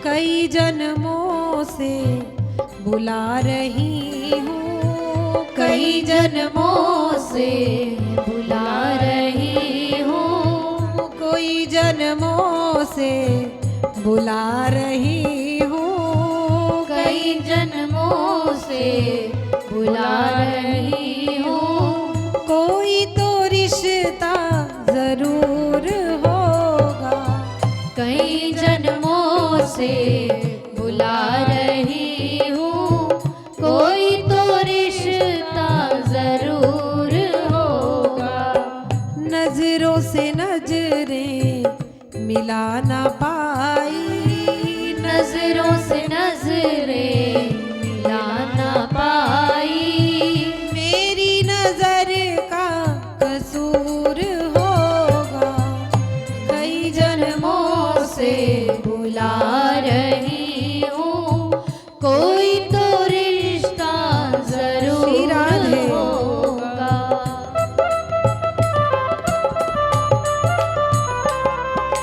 कई जन्मों से बुला रही हूँ, कई जन्मों से बुला रही हूँ, कोई जन्मों से बुला रही हूँ, कई जन्मों से बुला रही हूँ। कोई तो रिश्ता जरूर होगा, कई जन्मों से बुला रही हूँ, कोई तो रिश्ता जरूर होगा। नजरों से नजरें मिला ना पाई, नजरों से नजरें मिला ना पाई, मेरी नजर का कसूर होगा, कई जन्मों से बुला रही हूँ, कोई तो रिश्ता जरूर होगा।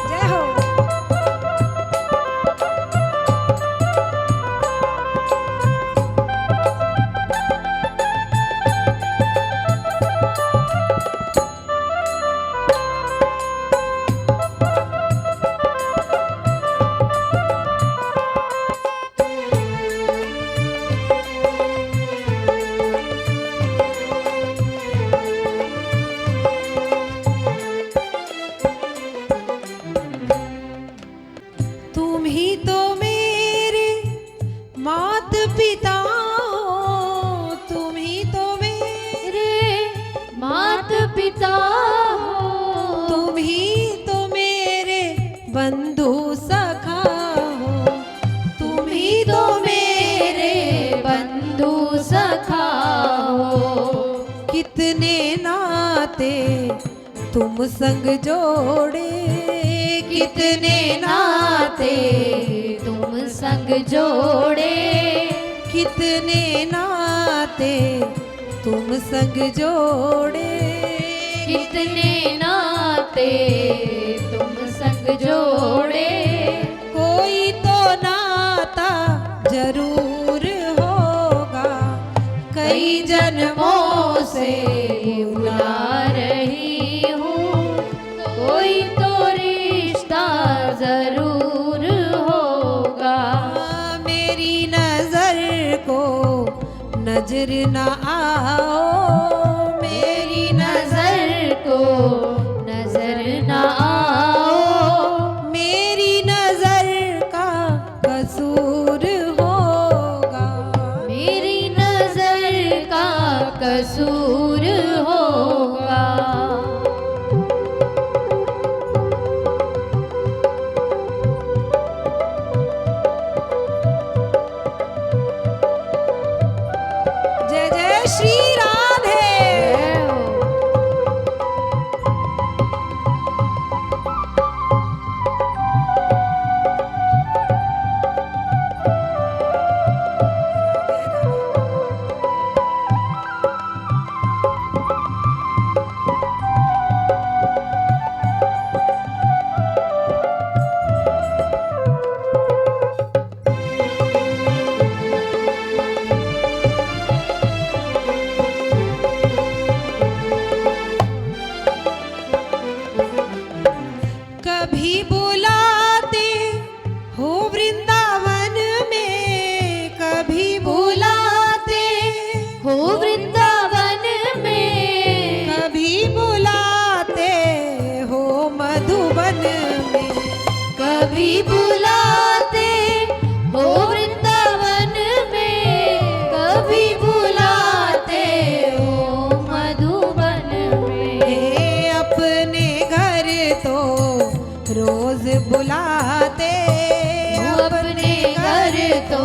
जय हो। तुम ही तो मेरे मात पिता हो, तुम ही तो मेरे मात पिता हो, तुम ही तो मेरे बंधु सखा हो, तुम ही तो मेरे बंधु सखा हो। कितने नाते तुम संग जोड़े, कितने नाते तुम संग जोड़े, कितने नाते तुम संग जोड़े, कितने नाते तुम संग जोड़े। कोई तो नाता जरूर होगा, कई जन्मों से बुला रही हूँ, कोई तो रिश्ता जरूर होगा। मेरी नजर को नजर ना आओ, मेरी नजर को नजर ना आओ, मेरी नजर का कसूर होगा, मेरी नजर का कसूर होगा। जय जय श्री राधे। कभी बुलाते हो वृंदावन में, कभी बुलाते हो वृंदावन में, कभी बुलाते हो मधुबन में, कभी बुलाते हो वृंदावन में, कभी बुलाते हो मधुबन में। हे अपने घर तो रोज बुलाते, अपने घर तो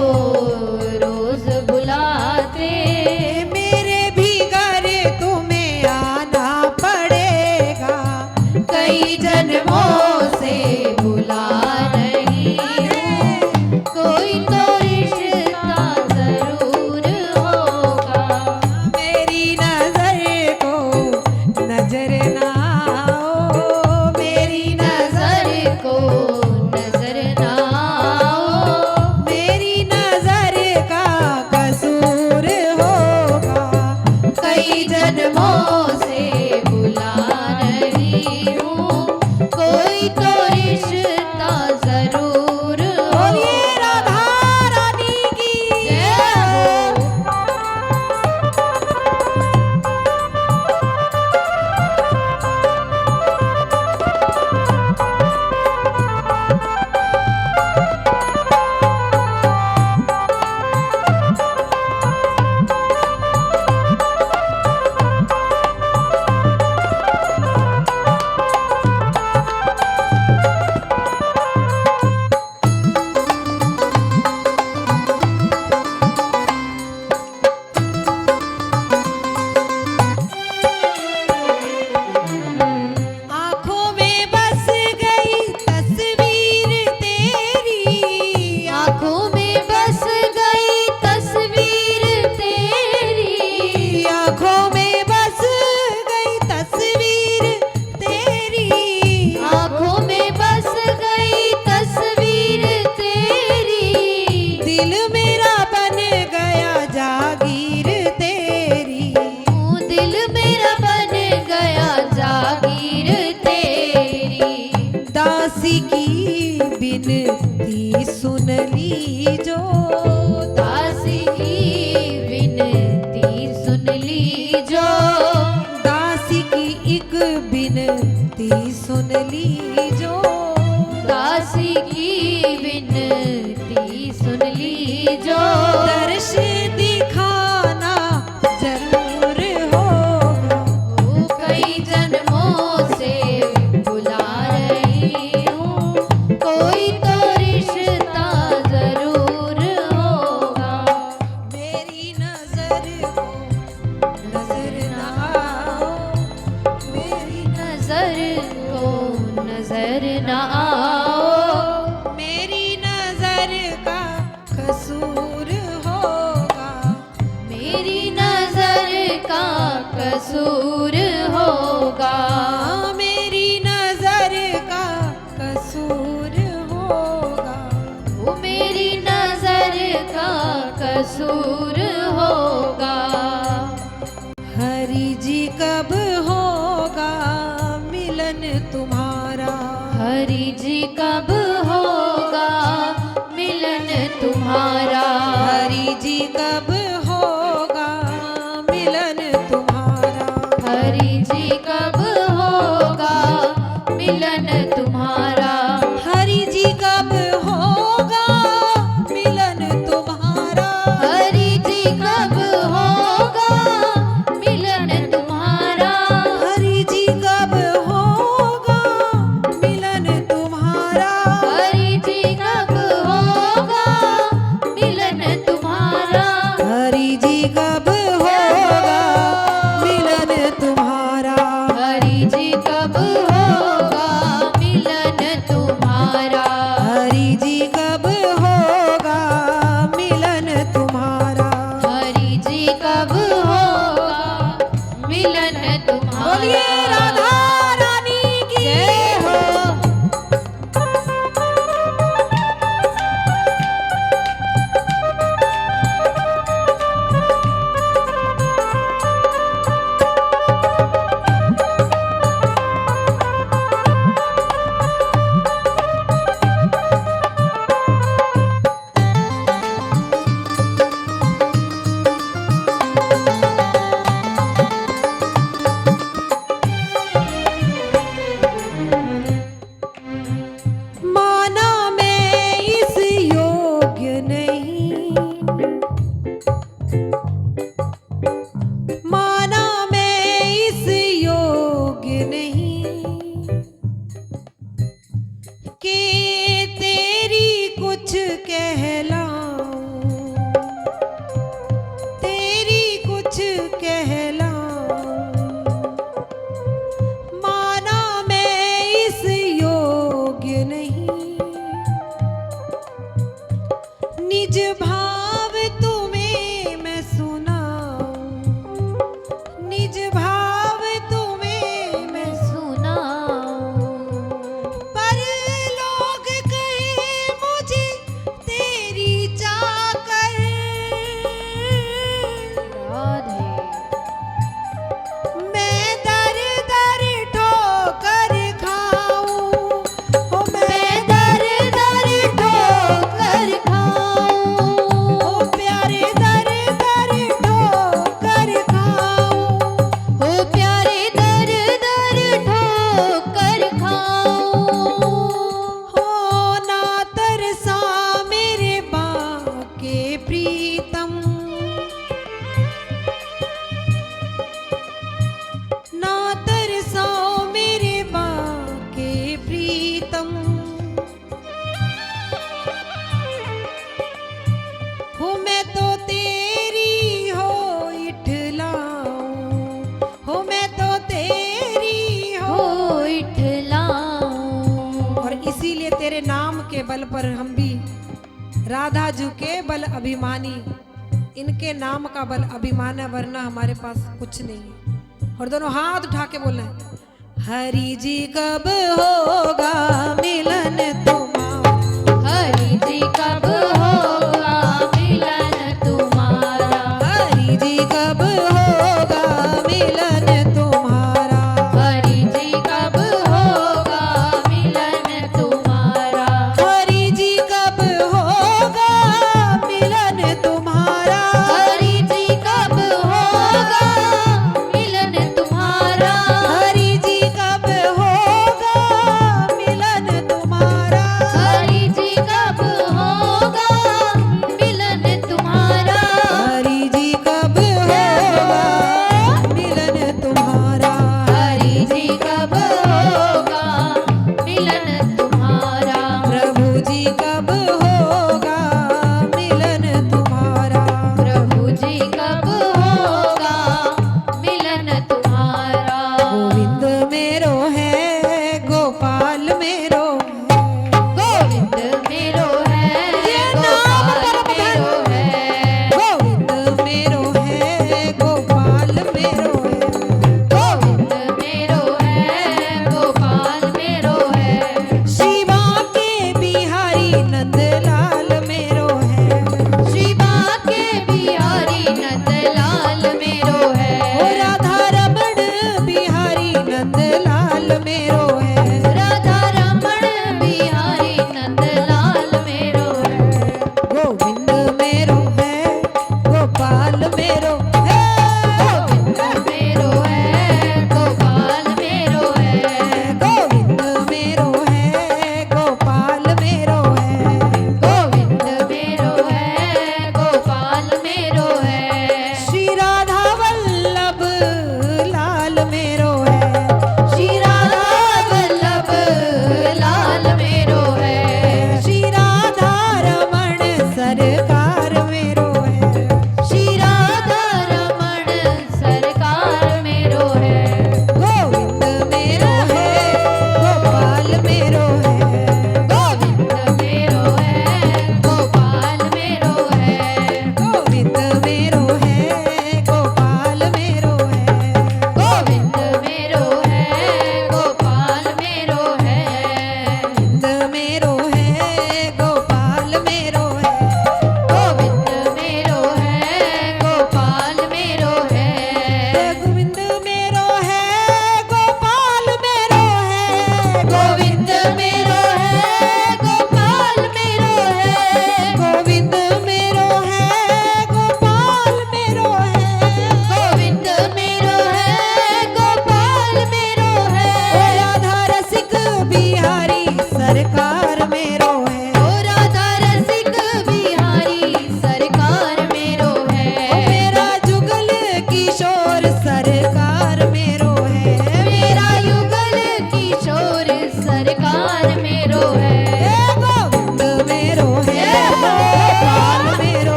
रोज बुलाते, मेरे भी घर तुम्हें आना पड़ेगा, कई जन्मों से बुला रही हूँ, कोई तो रिश्ता जरूर होगा। मेरी नजर को नजर ना आओ, मेरी नजर को नजर ना आओ, विनती सुन लीजो, दासी की विनती सुन लीजो, दासी की एक विनती सुन लीजो, दासी की विनती सुन लीजो, दर्श दिखाना जरूर होगा। ओ कई जन्मों से बुला रही हूँ, कोई तो रिश्ता जरूर होगा। मेरी नजर को नजर ना आओ, मेरी नजर को नजर न आओ, मेरी नजर का कसूर होगा। मेरी नजर का कसूर होगा। मेरी नजर का कसूर होगा। वो मेरी नजर का कसूर होगा। हरि जी कब होगा मिलन तुम्हारा, हरि जी कब होगा मिलन तुम्हारा, हरि जी कब होगा मिलन तुम्हारा, हरि जी कब होगा मिलन तुम्हारा, हरि जी कब होगा मिलन तुम्हारा, हरि जी कब होगा मिलन तुम्हारा, हरि जी कब होगा मिलन तुम्हारा, हरि जी कब होगा मिलन तुम्हारा, हरि जी कब होगा मिलन तुम्हारा, हरि जी कब होगा मिलन तुम्हारा, हरि जी कब होगा मिलन तुम्हारा। हरि जी कब होगा मिलन तुम्हारा। बोलिए राधा रानी की जय हो। माना मैं इस योग्य नहीं, माना मैं इस योग्य नहीं कि तेरी कुछ कहलाऊं, तेरी कुछ कहलाऊं, माना मैं इस योग्य नहीं, निज भाव तुम्हें मैं सुनाऊं, निज भाव तुम्हें मैं सुनाऊं। पर लोग कहे मुझे तेरी चाकर, राधे। मैं दर दर ठोकर खाऊं, हो मैं दर दर ठोकर खाऊं, हो प्यारे दर दर ठोकर खाऊं, हो प्यारे दर दर ठोकर खाऊं। हो ना तरसा मेरे बाके प्रीतम, ना तरसाओ मेरे बाके प्रीतम, हो मैं तो तेरी हो इठलाऊं, हो मैं तो तेरी हो। हो इठलाऊं। और इसीलिए तेरे नाम के बल पर हम भी राधा जी के बल अभिमानी, इनके नाम का बल अभिमान है, वरना हमारे पास कुछ नहीं है। और दोनों हाथ उठा के बोले हरि जी कब होगा मिलन तुम्हारा, हरि जी कब होगा मिलन तुम्हारा, हरि जी कब होगा मिलन तुम्हारा, हरि जी कब होगा मिलन तुम्हारा, हरि जी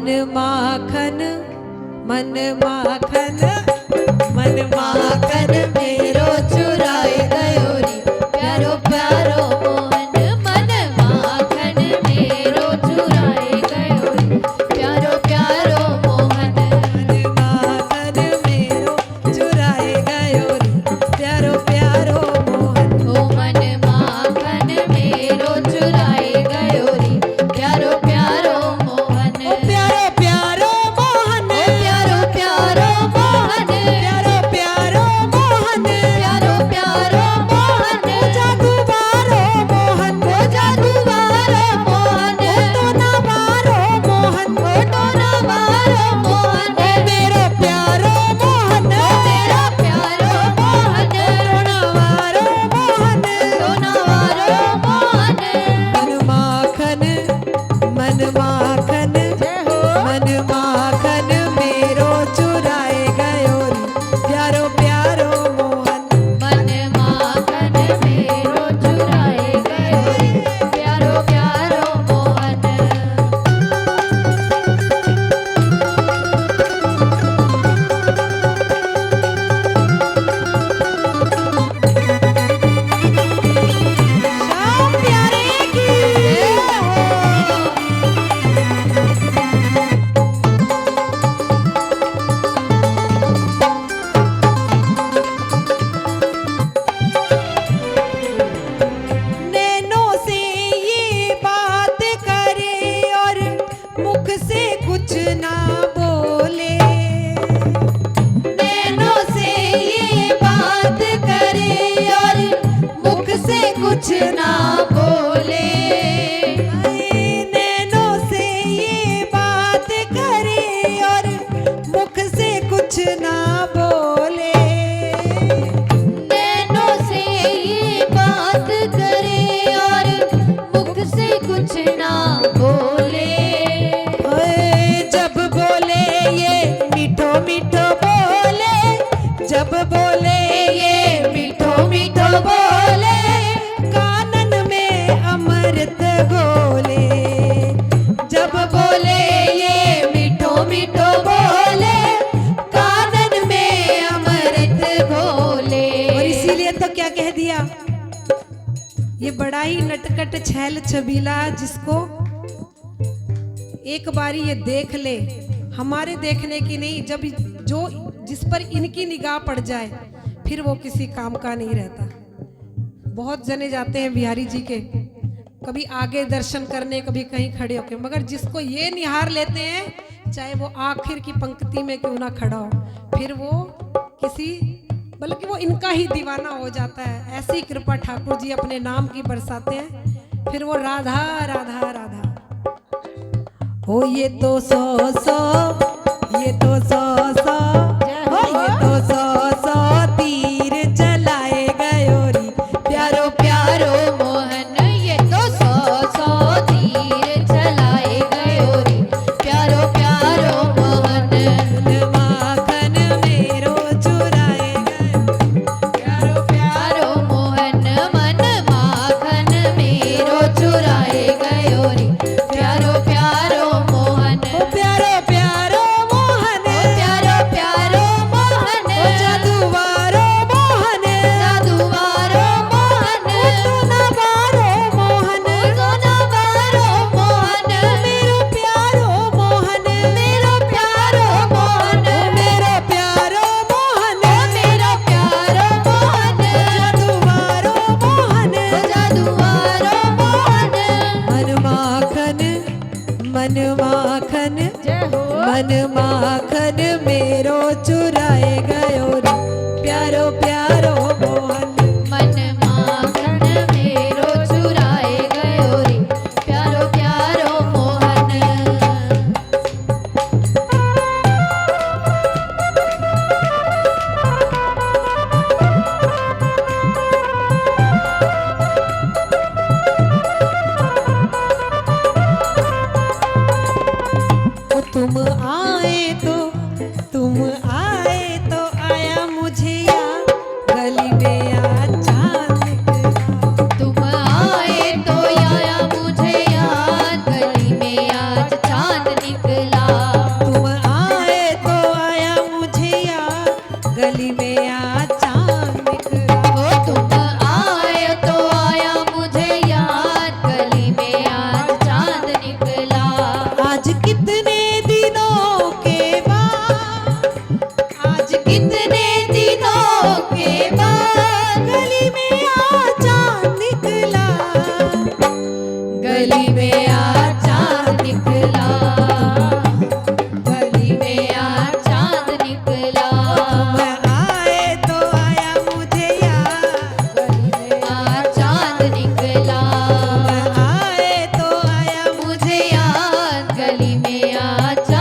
मन माखन मन माखन मन माखन मेरो चुराए गयो रे प्यारो प्यारो मोहन मन माखन मेरो चुराए गयो रे प्यारो प्यारो मोहन मन माखन मेरो चुराए गयो रे प्यारो प्यारो मोहन ओ मन माखन मेरो चुराए गयो रे प्यारो प्यारो मोहन ओ प्यारो प्यारो मोहन ओ प्यारो प्यारो मोहन प्यारो प्यारो मोहन प्यारो प्यारो मोहन जादू बारो मोहन ओ जादू वारो मोहन तो ना बारो मोहन ओ टोना वारो मोहन ओ मेरो प्यारो मोहन ओ तेरा प्यारो मोहन टोना वारो मोहन टोना वारो मोहन मन माखन मन माखन मन माखन मेरो चुराए गयो रे प्यारो प्यारो मोहन मन माखन मेरो चुराए गयो रे प्यारो प्यारो मोहन श्याम प्यारे की नैनों से ये बात करे और मुख से कुछ ना बोले नैनों से ये बात करे और मुख से कुछ ना बोले नैनों से ये बात करे और मुख से कुछ ना बोले नैनों से ये बात करे और मुख से कुछ ना बोले ओए जब बोले ये मीठो मीठो बोले जब बोले ये मीठो मीठो बोले कानन में अमृत घोले जब बोले ये मीठो मीठो बोले कानन में अमृत बोले और इसीलिए तो क्या कह दिया ये बड़ा ही नटखट छैल छबीला जिसको एक बारी ये देख ले हमारे देखने की नहीं जब जो जिस पर इनकी निगाह पड़ जाए फिर वो किसी काम का नहीं रहता। बहुत जने जाते हैं बिहारी जी के कभी आगे दर्शन करने कभी कहीं खड़े होके मगर जिसको ये निहार लेते हैं चाहे वो आखिर की पंक्ति में क्यों ना खड़ा हो फिर वो किसी बल्कि वो इनका ही दीवाना हो जाता है। ऐसी कृपा ठाकुर जी अपने नाम की बरसाते हैं फिर वो राधा राधा राधा हो ये तो सौ ये तो सौ हो ये तो सौ तीर चलाए गयो री प्यारो प्यारो मोहन ये तो सौ तीर चलाए गयो रे प्यारो प्यारो मोहन मन माखन मेरो चुराए गयो प्यारो प्यारो मोहन मन माखन मेरो चुराए गयो रे प्यारो प्यारो मोहन ओ प्यारो प्यारो मोहन ओ प्यारो प्यारो मोहन ओ जादूवारो मोहन जादूवारो मोहन टोना बारो मोहन सोना वारो मोहन मेरो प्यारो मोहन मेरो प्यारो मोहन मेरो प्यारो मोहन मेरो प्यारो मोहन जादूवारो मोहन जादूवारो मोहन मन माखन मन माखन मेरो चुराए गयो रे प्यारो प्यारो मोहन मन माखन मेरो चुराए गयो रे प्यारो प्यारो मोहन ओ तुम आए तो आया मुझे याद गली में आ चांद निकला तुम आए तो आया मुझे याद गली में आज चांद निकला कितने दिनों के बाद, आज कितने दिनों के बाद गली में आ चांद निकला, गली में आ चांद निकला, गली में आ चांद निकला। तुम आए तो आया मुझे याद, गली में आ चांद निकला, आए तो आया मुझे याद, गली में आ चांद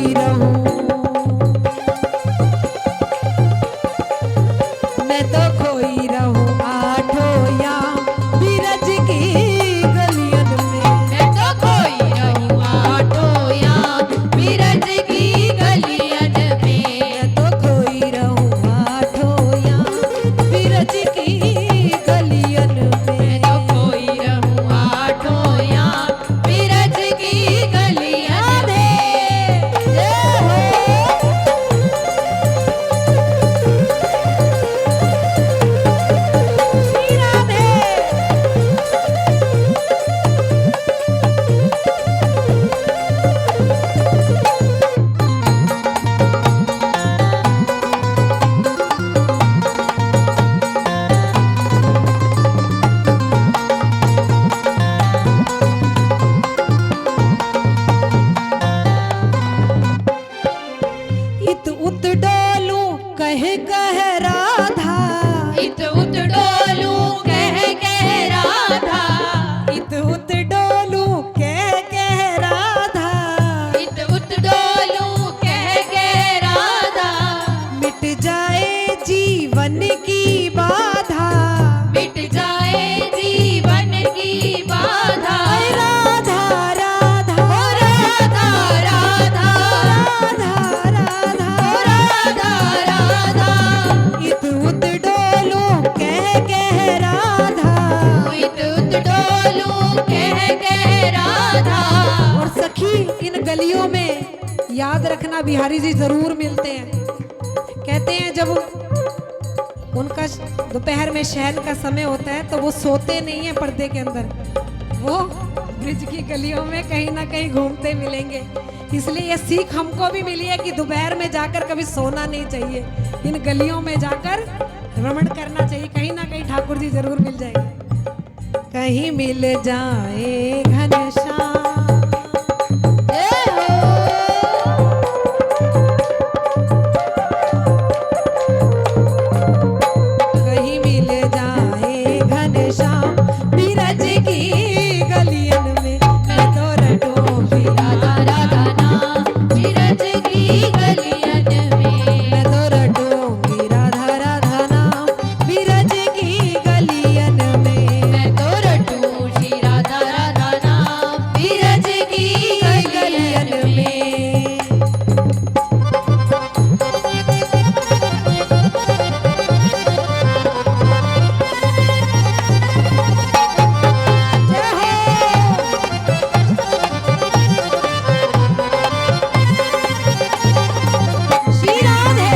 खोई रहूं, मैं तो खोई रहूं आठों याम बीरज की गलियन में। मैं तो खोई रहूं आठों याम बीरज की गलियन में। मैं तो खोई रहूं आठों याम बीरज की गलियन में। मैं तो खोई रहूं आठों याम बीरज की गलियन में। जय हो। श्री राधे। इत उत डोलू कह राधा, इत उत डोलू कह राधा। इत उत डोलू कह राधा, इत उत डोलू कह राधा। मिट जाए जीवन की बाधा, मिट जाए जीवन की बाधा। ऐ राधा राधा ओ राधा राधा राधा राधा, ओ राधा राधा। इत उत डोलू कह राधा। इत उत डोलू कह राधा। और सखी इन गलियों में याद रखना बिहारी जी जरूर मिलते हैं। कहते हैं जब उनका दोपहर में शयन का समय होता है तो वो सोते नहीं है पर्दे के अंदर, वो ब्रिज की गलियों में कहीं ना कहीं घूमते मिलेंगे। इसलिए ये सीख हमको भी मिली है कि दोपहर में जाकर कभी सोना नहीं चाहिए, इन गलियों में जाकर भ्रमण करना चाहिए, कहीं ना कहीं ठाकुर जी जरूर मिल जाएंगे। कहीं मिल जाए घनश्याम, जय हो। कहीं मिल जाए घनश्याम बीरज की गलियन में। मैं तो रटूंगी राधा राधा नाम बीरज की गलियन में। मैं तो रटूंगी राधा राधा नाम बीरज की गलियन में। मैं तो रटूं श्री राधा राधा नाम बीरज की गलियन में। जय हो। श्री राधे।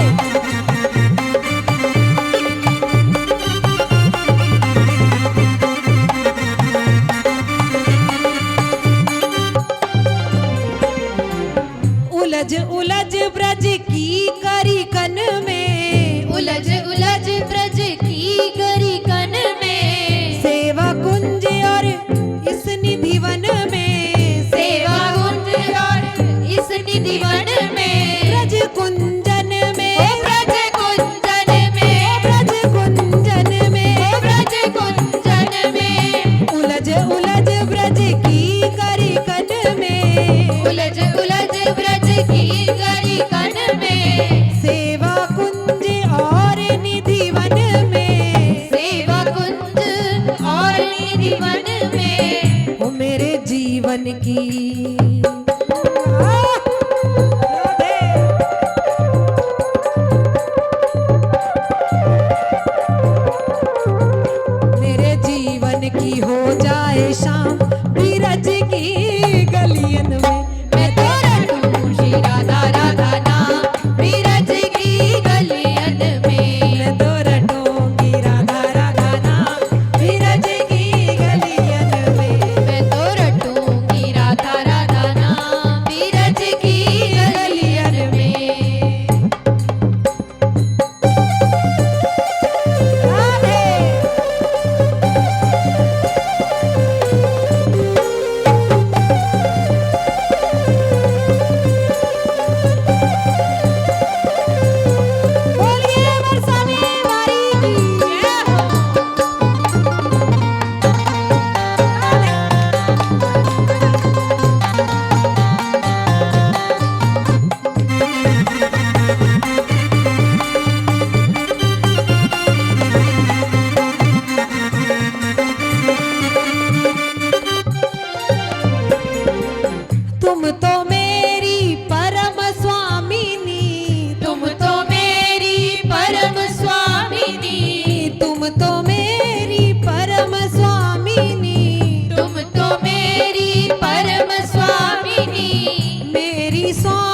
उलझ उलझ ब्रज की करी कन में, उलझ उलझ ब्रज की गरी कन में। सेवा कुंज और इस निधि वन में। सेवा कुंज और इस निधि वन में। ब्रज कुंजन में, ओ ब्रज कुंजन में। ब्रज कुंजन में, ओ ब्रज कुंजन में। उलझ उलझ ब्रज की करी कन में। उलझ उलझ ब्रज की गरी कन में। सेवा कुंज और निधि वन में। सेवा कुंज और निधि वन में। ओ मेरे जीवन की मेरे जीवन की हो जाए शाम बीरज की गलियन में। मैं तो रटूं श्री राधा राधा नाम बीरज की गलियन में। मैं तो रटूंगी राधा राधा नाम बीरज की गलियन में। मैं तो रटूंगी राधा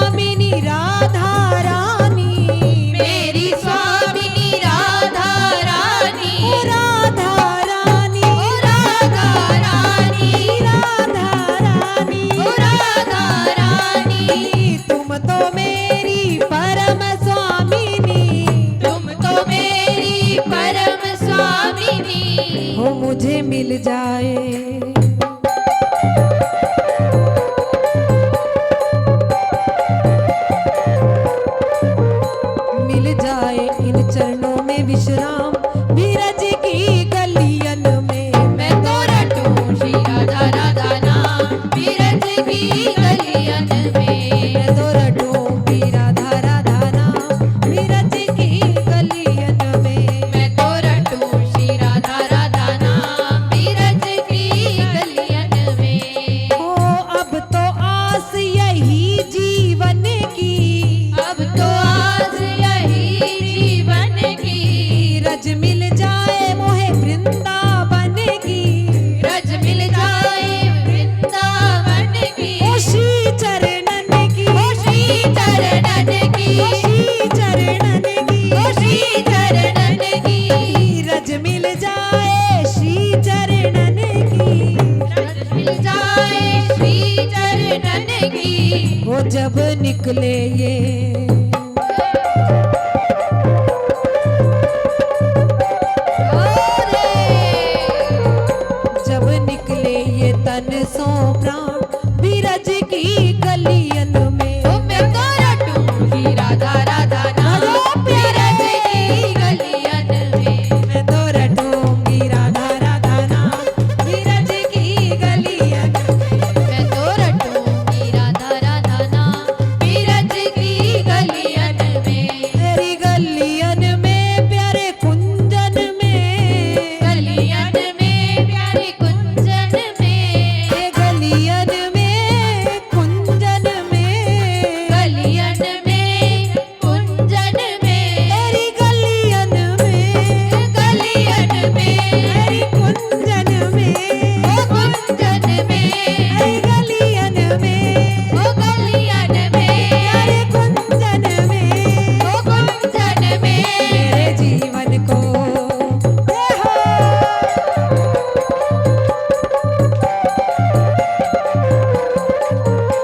स्वामिनी राधा रानी, मेरी स्वामिनी राधा रानी, ओ राधा रानी, ओ राधा रानी, राधा रानी, ओ राधा रानी, तुम तो मेरी परम स्वामिनी, तुम तो मेरी परम स्वामिनी, हो मुझे मिल जाए मिल जाए इन चरणों में विश्राम, बीरज की गलियन में मैं तो रटूं श्री राधा राधा नाम, बीरज की गलियन में, मैं तो रटूंगी राधा राधा नाम, बीरज की गलियन में। मैं तो रटूं श्री राधा राधा नाम, बीरज की गलियन में। ओ अब तो आस यही जीवन की, अब तो आज यही जीवन की, रज मिल जाए मोहे वृंदावन की, रज मिल जाए वृंदावन की, ओ श्री चरणन की, ओ श्री चरणन की, ओ श्री चरणन की, ओ श्री चरणन की, रज मिल जाए श्री चरणन की, रज मिल जाए श्री चरणन की। वो जब निकले ये जब निकले ये तन सो प्राण बीरज की गलियन में, ओ मैं तो रटूं श्री राधा राधा नाम, बीरज की गलियन में, मैं तो रटूंगी राधा राधा नाम, बीरज की गलियन में। मैं तो रटूंगी राधा राधा नाम, बीरज की गलियन में, तेरी गलियन में प्यारे कुंजन में, गलियन में प्यारे कुंजन में, ये गलियन में कुंजन में, गलियन में कुंजन में, तेरी गलियन में, गलियन में, तेरी कुंजन में, ओ कुंजन में, तेरी गलियन में, ओ गलियन में, तेरे कुंजन में, ओ कुंजन में, मेरे जीवन को दे हो।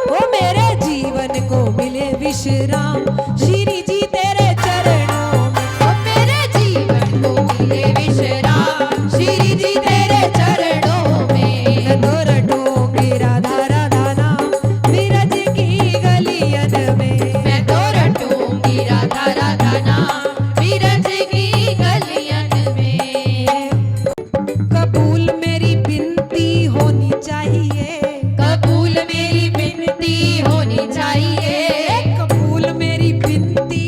ओ मेरे जीवन को मिले विश्राम, श्री जी तेरे चरणों में, ओ मेरे जीवन को मिले विश्राम, श्री जी तेरे चरणों में, मैं तो रटूंगी राधा राधा नाम, बीरज की गलियन में। मैं तो रटूंगी राधा राधा नाम, बीरज की गलियन में। कबूल मेरी बिनती होनी चाहिए, कबूल मेरी विनती होनी चाहिए, कबूल मेरी बिनती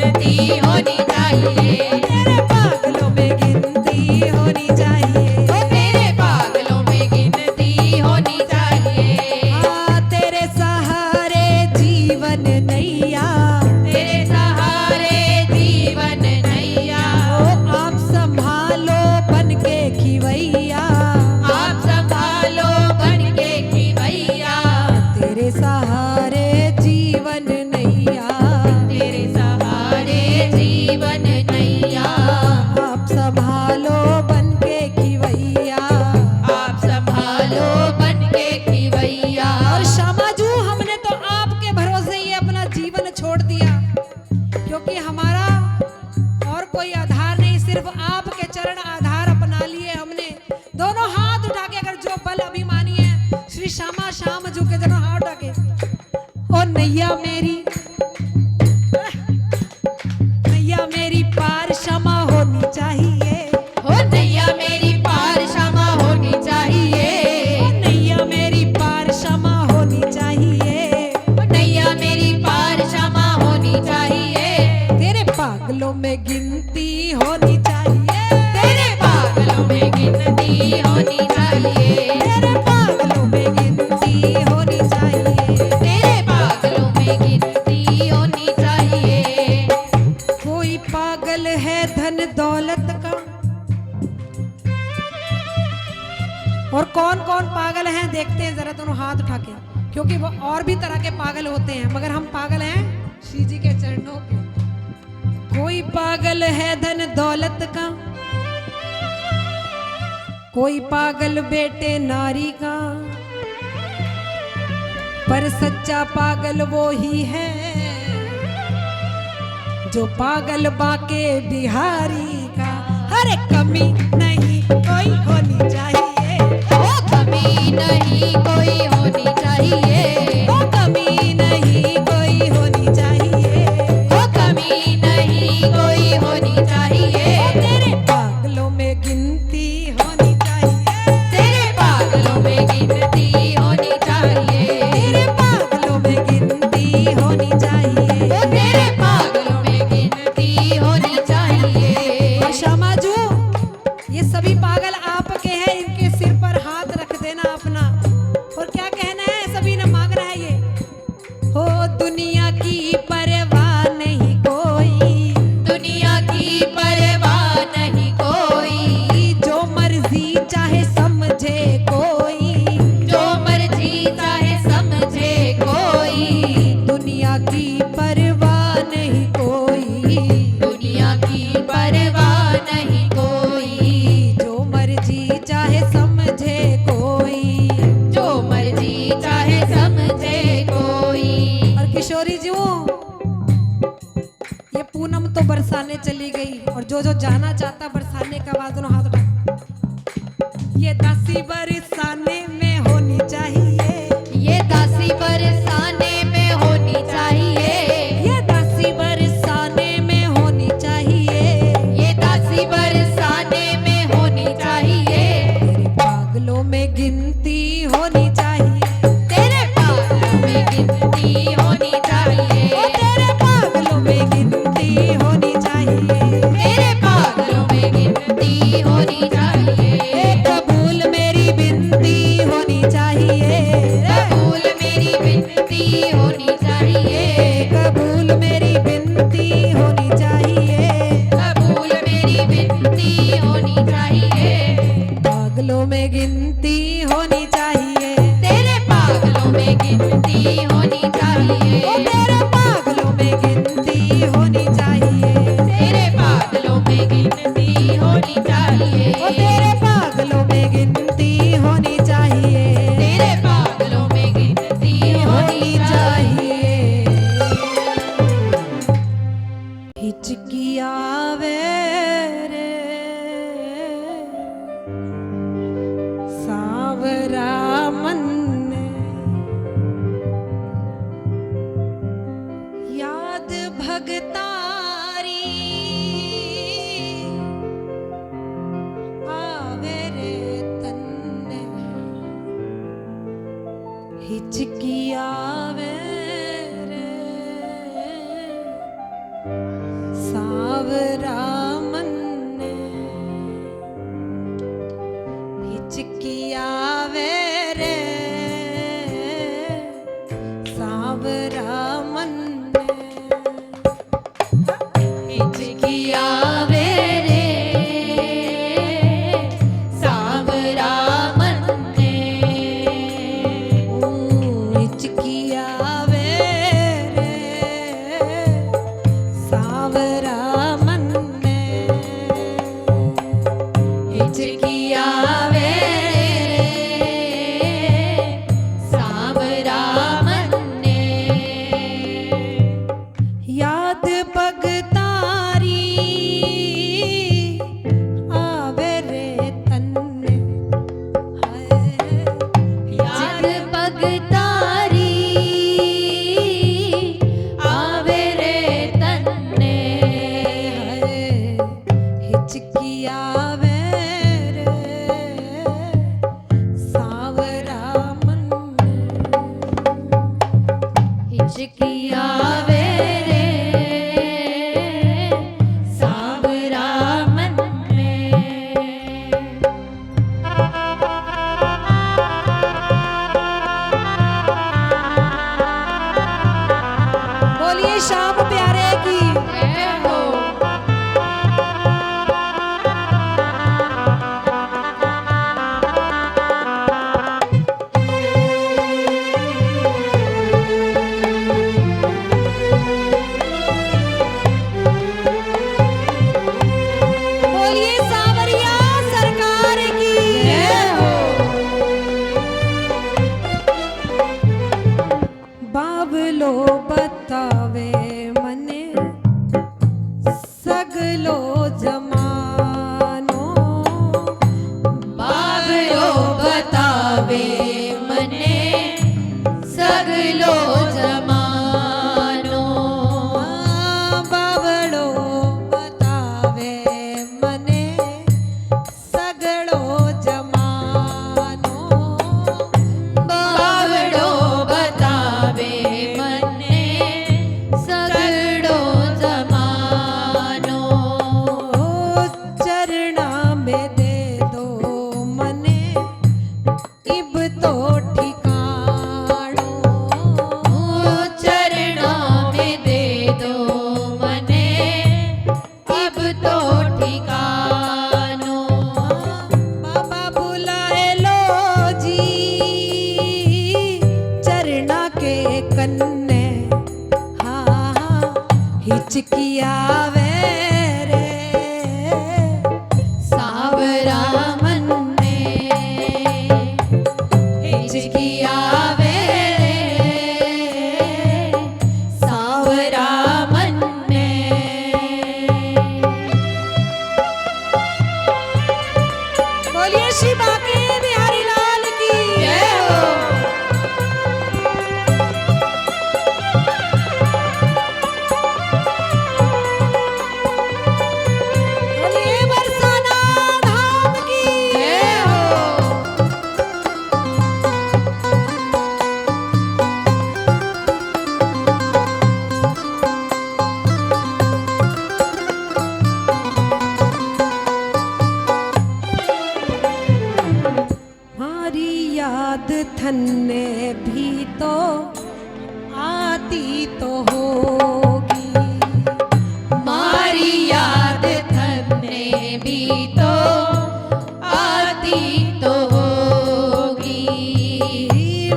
गिनती होनी चाहिए। तेरे पागलों में गिनती होनी चाहिए। ओ तेरे पागलों में गिनती होनी चाहिए। हाँ, तेरे सहारे जीवन नैया, तेरे सहारे जीवन नैया। ओ आप संभालो बन के खिवैया। आप संभालो बन के खिवैया। तेरे सहारे जीवन नैया, तेरे सहारे जीवन नैया। आप संभालो बन के खिवैया। आप संभालो बन के खिवैया। और श्यामाजू, हमने तो आपके भरोसे ही अपना जीवन छोड़ दिया, क्योंकि हमारा और कोई आधार नहीं, सिर्फ आपके चरण आधार अपना लिए हमने। दोनों हाथ उठा के, अगर जो बल अभिमानी है श्री श्यामा श्याम जू के, दोनों हाथ उठा के, ओ नैया मेरी, नैया मेरी पार क्षमा होनी चाहिए। हो नैया मेरी पार क्षमा होनी चाहिए। ओ नैया मेरी पार क्षमा होनी चाहिए। हो नैया मेरी पार क्षमा होनी चाहिए। तेरे पागलों में गिनती होनी चाहिए। तेरे पागलों में गिनती होनी चाहिए। तेरे पागलों में गिनती होनी चाहिए। तेरे पागलों में गिनती होनी चाहिए। कोई पागल है धन दौलत का, और कौन कौन पागल हैं देखते हैं जरा, दोनों हाथ उठा के, क्योंकि वो और भी तरह के पागल होते हैं, मगर हम पागल हैं श्री जी के चरणों के। कोई पागल है धन दौलत का, कोई पागल बेटे नारी का, पर सच्चा पागल वो ही है जो पागल बाके बिहारी का। हर कमी नहीं कोई होनी चाहिए। ओ कमी नहीं कोई होनी चाहिए। ओ कमी नहीं कोई होनी चाहिए। ओ कमी नहीं कोई होनी चाहिए। तेरे पागलों में गिनती होनी चाहिए। तेरे पागलों में गिनती होनी चाहिए। तेरे पागलों में गिनती होनी चाहिए। ओ तेरे पागलों में गिनती होनी चाहिए। और श्यामाजू, ये सभी पागल आपके हैं, इनके सिर पर हाथ रख देना अपना, और क्या कहना है, सभी ने मांगना है ये, हो दुनिया की परवाह नहीं कोई, दुनिया की परवाह नहीं कोई। जो मर्जी चाहे समझे कोई, जो मर्जी चाहे समझे कोई। दुनिया की परवाह नहीं कोई, दुनिया की परवाह नहीं कोई। जो मर्जी चाहे समझे कोई। जो मर्जी चाहे समझे कोई। और किशोरी जी, ये पूनम तो बरसाने चली गई, और जो जो जाना चाहता बरसाने का, आवाज दोनों हाथ उठा। ये दासी बरसाने में होनी चाहिए। ये दासी बरसाने में होनी चाहिए। ये दासी बरसाने में होनी चाहिए। ये दासी बरसाने में होनी चाहिए। तेरे पागलों में गिनती होनी चाहिए। तेरे पागलों में गिनती होनी चाहिए। ओ तेरे पागलों में गिनती होनी चाहिए। तेरे पागलों में गिनती होनी चाहिए। ए कबूल मेरी बिनती होनी चाहिए। कबूल मेरी विनती होनी चाहिए। कबूल मेरी बिनती होनी चाहिए। कबूल मेरी विनती होनी चाहिए। पागलों में गिनती होनी चाहिए। तेरे पागलों में गिनती होनी चाहिए। ओ तेरे पागलों में गिनती होनी चाहिए। तेरे पागलों में गिनती होनी चाहिए। ओ तेरे पागलों में गिनती होनी चाहिए। तेरे पागलों में गिनती होनी चाहिए। हिचकी आवे रे सावरा मन ने, याद भगतारी आवे रे तन्ने, हिचकी आवे रे याद पगतारी आवे रे तन्ने याद पगतारी आवे रे तन्ने हिचकी आवे रे सावरा मन हिचकी आवे रे सावरा मन में। बोलिए श्याम प्यारे की जय हो। बोलिए सावरिया सरकार की जय हो। बाबलो बतावे मने सगलो जमानो बाबलो बतावे मने सगलो जमानो। बाबलो बतावे मने सगलो जमानो बावड़ो बतावे मने सगड़ो जमानो। चरणा में दे दो मने इब तो ठिकानो चरणों में दे दो मने अब तो ठिकानो। बाबा बुलाए लो जी चरणा के कन्ने हाँ हिचकी आवे रे सावरा मन में हिचकी आवे रे सावरा मन में। बोलिए श्री बांके बिहारी लाल की जय हो। बोलिए बरसाना धाम की जय हो। हमारी याद थन्ने भी तो आती तो होगी मारी याद थन्ने भी तो आती तो होगी।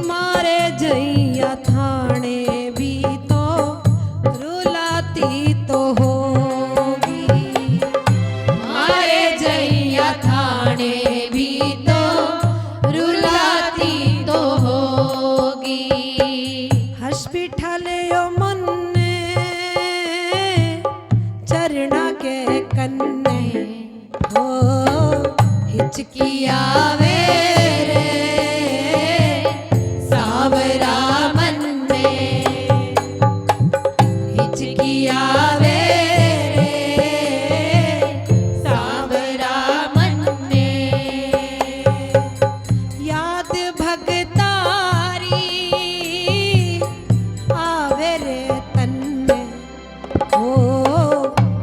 मारे जैया थाने भी तो रुलाती तो होगी मारे जैया थाने भी तो रुलाती तो होगी। हॉस्पिटल यो मन्ने चरणा के कन्ने हो हिचकी आवे रे सावरा मन में हिचकी आवे रे सावरा मन में। याद भगतारी आवे रे तन्ने हो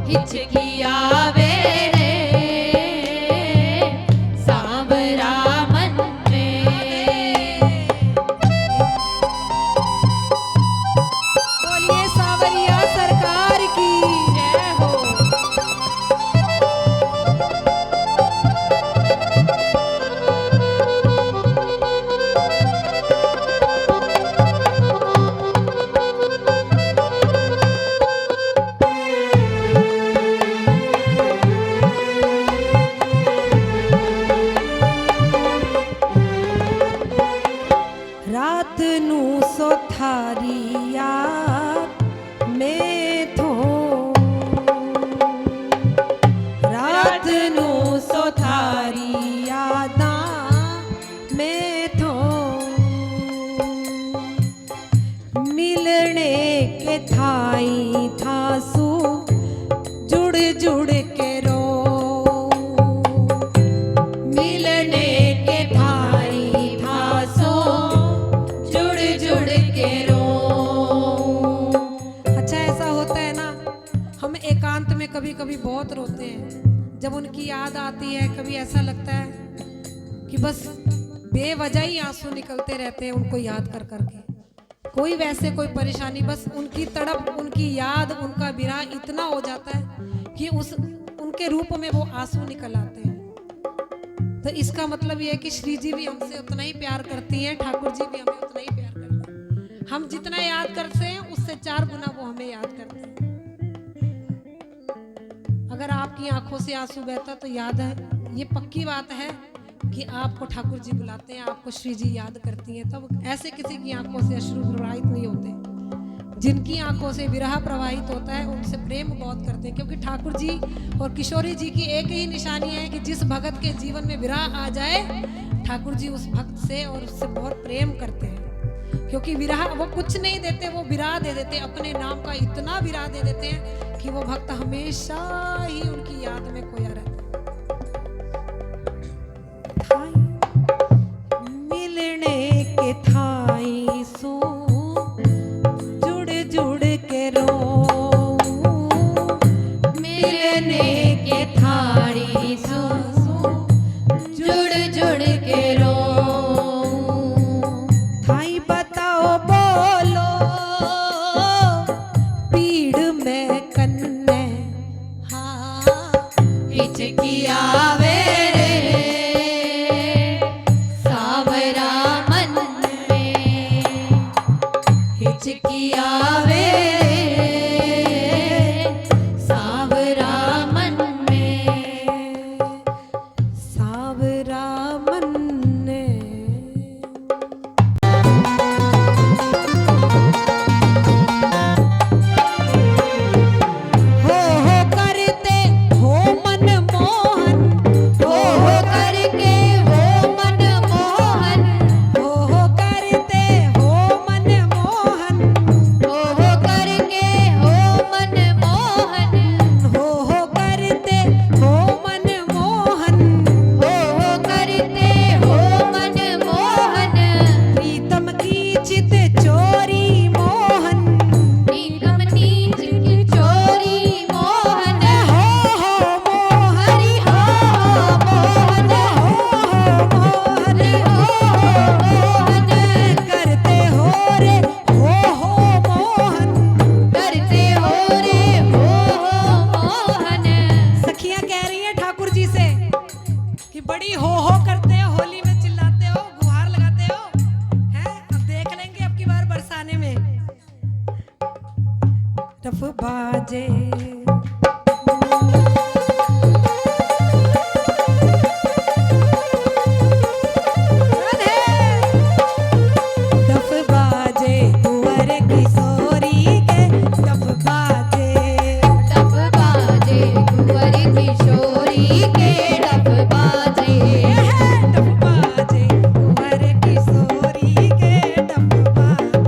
हिचकी आवे रे सावरा मन में। बोलिए सावरिया सरकार की जय हो। जुड़ के रो, मिलने के थाई थासो जुड़ जुड़ के रो। अच्छा ऐसा होता है ना, हम एकांत में कभी कभी बहुत रोते हैं जब उनकी याद आती है। कभी ऐसा लगता है कि बस बेवजह ही आंसू निकलते रहते हैं उनको याद कर करके। कोई वैसे कोई परेशानी, बस उनकी तड़प, उनकी याद, उनका विरह इतना हो जाता है कि उनके रूप में वो आंसू निकल आते हैं। तो इसका मतलब ये है कि श्री जी भी हमसे उतना ही प्यार करती हैं, ठाकुर जी भी हमें उतना ही प्यार करते हैं। हम जितना याद करते हैं उससे 4 गुना वो हमें याद करते हैं। अगर आपकी आंखों से आंसू बहता तो याद है, ये पक्की बात है कि आपको ठाकुर जी बुलाते हैं, आपको श्री जी याद करती हैं। तब ऐसे किसी की आंखों से अश्रु प्रवाहित नहीं होते। जिनकी आंखों से विरह प्रवाहित होता है उनसे प्रेम बहुत करते हैं, क्योंकि ठाकुर जी और किशोरी जी की एक ही निशानी है कि जिस भगत के जीवन में विरह आ जाए, ठाकुर जी उस भक्त से और उससे बहुत प्रेम करते हैं। क्योंकि विरह वो कुछ नहीं देते, वो विरह दे देते, अपने नाम का इतना विरह दे देते हैं कि वो भक्त हमेशा ही उनकी याद में खोया रहता है। मिलने के थाई सो जुड़ जुड़ के रो, मिलने के थाई सो जुड़ जुड़ के रो। थाई बताओ बोलो पीड़ में कन्ने, हाँ हिचकी आवे रे सावरा मन में, हिचकी आवे रे सावरा मन में। सावरा मन ने। हो करते हो मन मोहन, हो करके हो मन मोहन, हो करते हो मन मोहन, हो करके हो मन मोहन, हो करते हो मन मोहन। हो करते हो मन मोहन। प्रीतम की चित चोरी मोहन, नीलम नीच की चोरी मोहन। हो मोहन, हरि हो मोहन, मोहन मोहन करते हो रे हो मोहन। करते हो रे हो मोहन। सखियां कह रही हैं ठाकुर जी से कि बड़ी हो करते हो, होली में चिल्लाते हो, गुहार लगाते हो, हैं? अब देख लेंगे अब की बार बरसाने में। रफ बाजे डफ बाजे कुंवर किशोरी के, डफ बाजे डफ बाजे कुंवर किशोरी के, डफ बाजे डफ बाजे कुंवर किशोरी के, डफ बाजे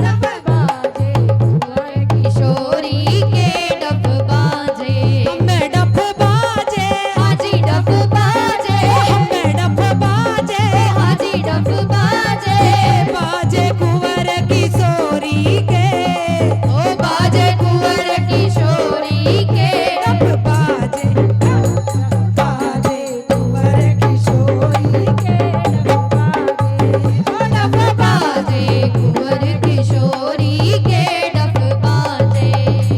डफ बाजे कुंवर किशोरी के, डफ बाजे हमें डफ बाजे, हाजी डफ बाजे हमें डफ बाजे, हाजी डफ बाजे बाजे कुंवर किशोरी के, ओ बाजे कुंवर किशोरी के, डफ बाजे बाजे कुंवर किशोरी के, डफ बाजे डफ बाजे कुंवर किशोरी के, डफ बाजे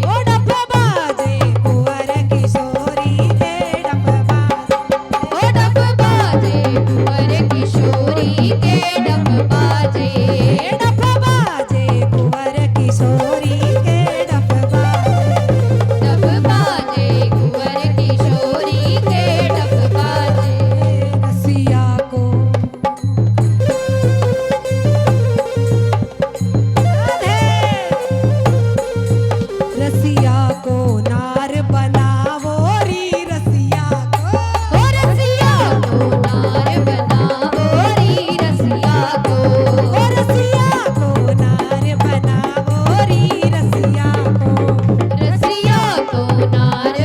ओ डफ बाजे कुंवर किशोरी के, डफ बाजे ओ डफ बाजे कुंवर किशोरी के, डफ बाजे डफ बाजे कुंवर किशोरी के, डफ बाजे डफ बाजे कुंवर किशोरी के, डफ बाजे रसिया को रसिया को नार बनावो री, रसिया को ओ रसिया को नार बनावो री, रसिया को ओ रसिया को नार बनावो री, रसिया को रसिया को नार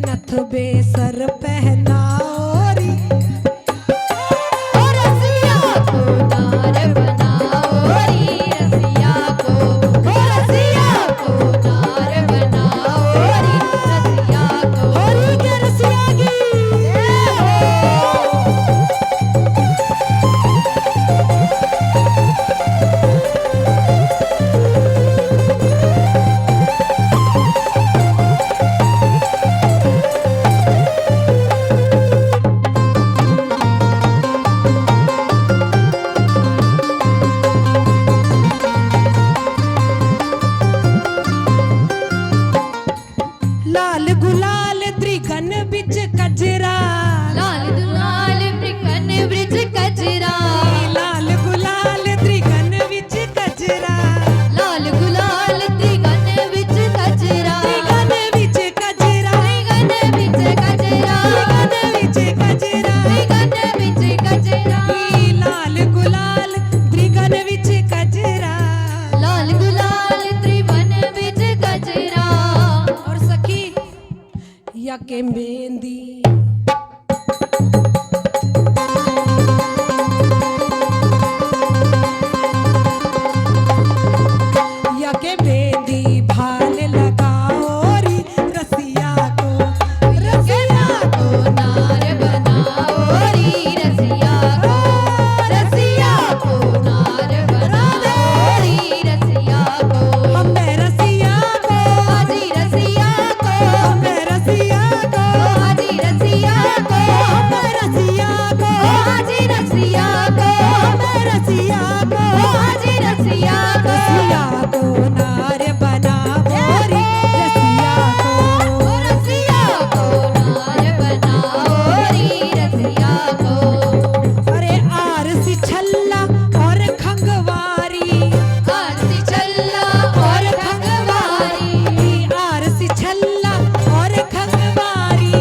नथ बेसर पहनाओरी और रसिया को नार बनाओ री रसिया को नार बनाओ री रसिया को होरी के रसिया की लाल गुलाल त्रिगन बिच कजरा लाल दुलाल ब्रिकन ब्रिज कजरा लाल गुलाल त्रिगन बिच कजरा लाल गुलाल त्रिगन विच कजरा त्रिगन बिच कजरा त्रिगन विच कजरा त्रिगन बिच कजरा त्रिगन विच कजरा लाल गुलाल त्रिगन बिच कजरा लाल गुलाल त्रिवन विच कजरा और सखी या के मेहंदी या के मेहंदी भाल लगाओ री रसिया को रसिया को नार बनाओ री रसिया को नार बनाओ री रसिया को हमें रसिया को हाजी रसिया को हमें रसिया को हाजी रसिया को हमें रसिया को हाजी रसिया को हमें रसिया को हाजी रसिया को रसिया को नार बनाओ री रसिया को रसिया को नार बनाओ री रसिया को अरे आरसी छल्ला और खंगवारी आरती चल्ला और खंगवारी आरसी छल्ला और खंगवारी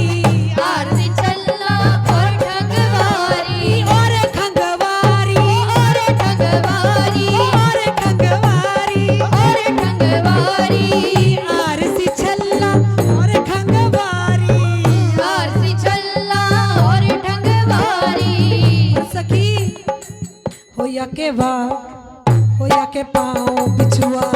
आरती चल्ला और खंगवारी और खंगवारी और खंगवारी और खंगवारी और खंगवारी आरसी छल्ला और खंगवारी आरती चल्ला और खंगवारी सखी होया के पाँव बिछुआ